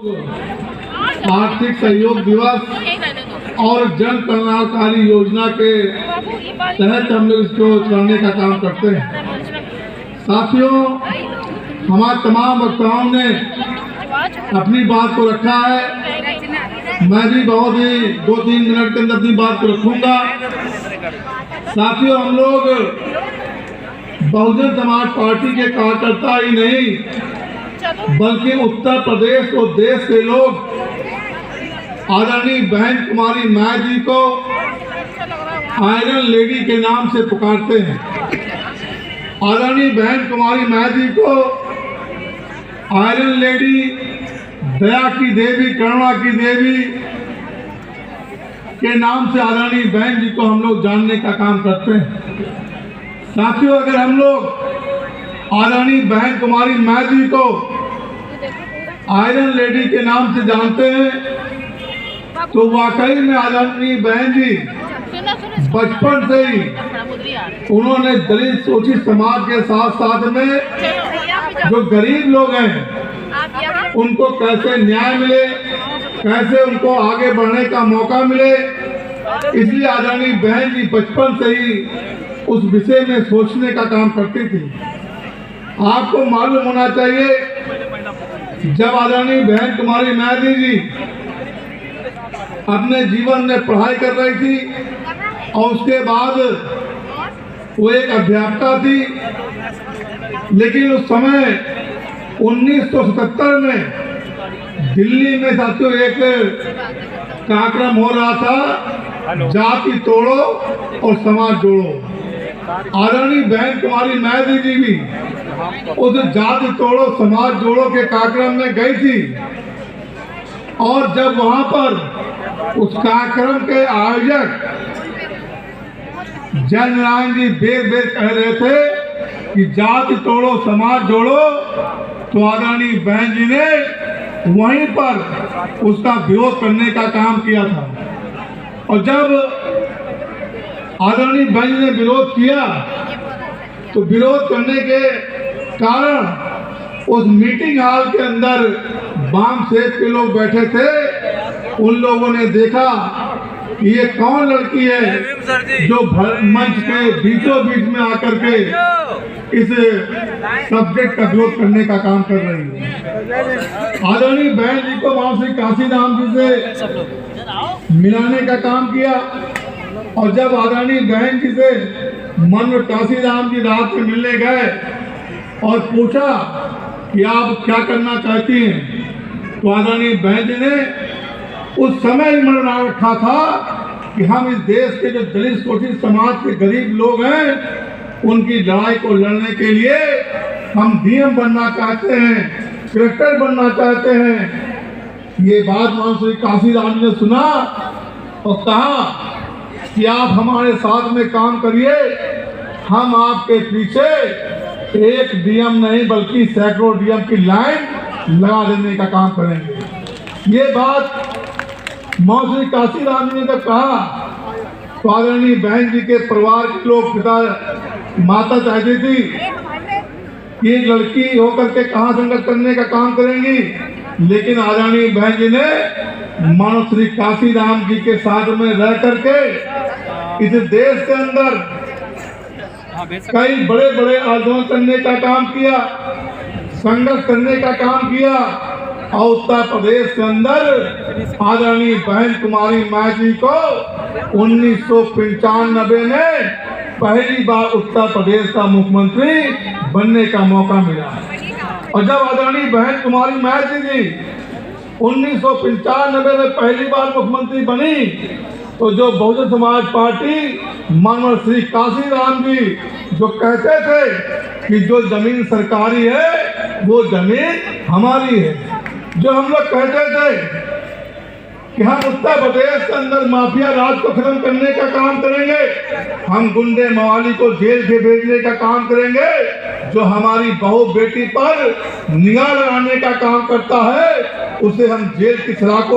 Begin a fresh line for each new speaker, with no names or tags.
आर्थिक सहयोग दिवस और जन कल्याणकारी योजना के तहत हम लोग इसको करने का काम करते हैं। साथियों, हमारे तमाम वक्ताओं ने अपनी बात को रखा है, मैं भी बहुत ही 2-3 मिनट के अंदर अपनी बात को रखूंगा। साथियों, हम लोग बहुजन समाज पार्टी के कार्यकर्ता ही नहीं बल्कि उत्तर प्रदेश और देश के लोग आदरणीय बहन कुमारी माया जी को आयरन लेडी के नाम से पुकारते हैं। आदरणीय बहन कुमारी माया जी को आयरन लेडी, दया की देवी, करुणा की देवी के नाम से आदरणीय बहन जी को हम लोग जानने का काम करते हैं। साथियों, अगर हम लोग आदरणीय बहन कुमारी माया जी को आयरन लेडी के नाम से जानते हैं तो वाकई में आदरणीय बहन जी बचपन से ही उन्होंने दलित शोषित समाज के साथ साथ में जो गरीब लोग हैं उनको कैसे न्याय मिले, कैसे उनको आगे बढ़ने का मौका मिले, इसलिए आदरणीय बहन जी बचपन से ही उस विषय में सोचने का काम करती थी। आपको मालूम होना चाहिए, जब आदरणीय बहन कुमारी माया जी अपने जीवन में पढ़ाई कर रही थी और उसके बाद वो एक अध्यापिका थी, लेकिन उस समय 1977 में दिल्ली में साथियों एक कार्यक्रम हो रहा था, जाति तोड़ो और समाज जोड़ो। आदरणीय बहन कुमारी माया जी भी उस जाति तोड़ो समाज जोड़ो के कार्यक्रम में गई थी और जब वहां पर उस कार्यक्रम के आयोजक जय नारायण जी बेर बेर कह रहे थे कि जाति तोड़ो समाज जोड़ो, तो आदरणीय बहन जी ने वहीं पर उसका विरोध करने का काम किया था। और जब आदरणीय बहन जी ने विरोध किया तो विरोध करने के कारण उस मीटिंग हॉल के अंदर वाम सेब के लोग बैठे थे। उन लोगों ने देखा कि ये कौन लड़की है जो मंच के बीचों बीच में आकर के इस सब्जेक्ट का विरोध करने का काम कर रही है। आदरणीय बहन जी को वहां से काशीराम जी से मिलाने का काम किया और जब आदरणीय बहन जी से मन काशीराम जी रात में मिलने गए और पूछा कि आप क्या करना चाहती हैं, तो आदरणीय बहन जी ने उस समय ही मन बना रखा था कि हम इस देश के जो दलित शोषित समाज के गरीब लोग हैं उनकी लड़ाई को लड़ने के लिए हम डीएम बनना चाहते हैं, कलेक्टर बनना चाहते हैं। ये बात वहां श्री काशीराम जी ने सुना और कहा कि आप हमारे साथ में काम करिए, हम आपके पीछे एक डीएम नहीं बल्कि सैकड़ों डीएम की लाइन लगा देने का काम करेंगे। ये बात श्री काशीराम जी ने जब कहा तो आदरणीय बहन जी के परिवार के लोग, पिता माता चाहती थी कि एक लड़की होकर के कहाँ संघर्ष करने का काम करेंगी, लेकिन आदरणीय बहन जी ने मानो श्री काशीराम जी के साथ में रह करके इस देश के अंदर कई बड़े बड़े आंदोलन करने का काम किया, संघर्ष करने का काम किया और उत्तर प्रदेश के अंदर आदरणीय बहन कुमारी माया जी को 1995 में पहली बार उत्तर प्रदेश का मुख्यमंत्री बनने का मौका मिला। और जब आदरणीय बहन कुमारी माया जी 1995 में पहली बार मुख्यमंत्री बनी तो जो बहुजन समाज पार्टी मानव श्री काशीराम जी जो कहते थे कि जो जमीन सरकारी है वो जमीन हमारी है, जो हम लोग कहते थे कि हम उत्तर प्रदेश के अंदर माफिया राज को खत्म करने का काम करेंगे, हम गुंडे मवाली को जेल से भेजने का काम करेंगे, जो हमारी बहू बेटी पर निगाह लगाने का काम करता है उसे हम जेल की सलाखों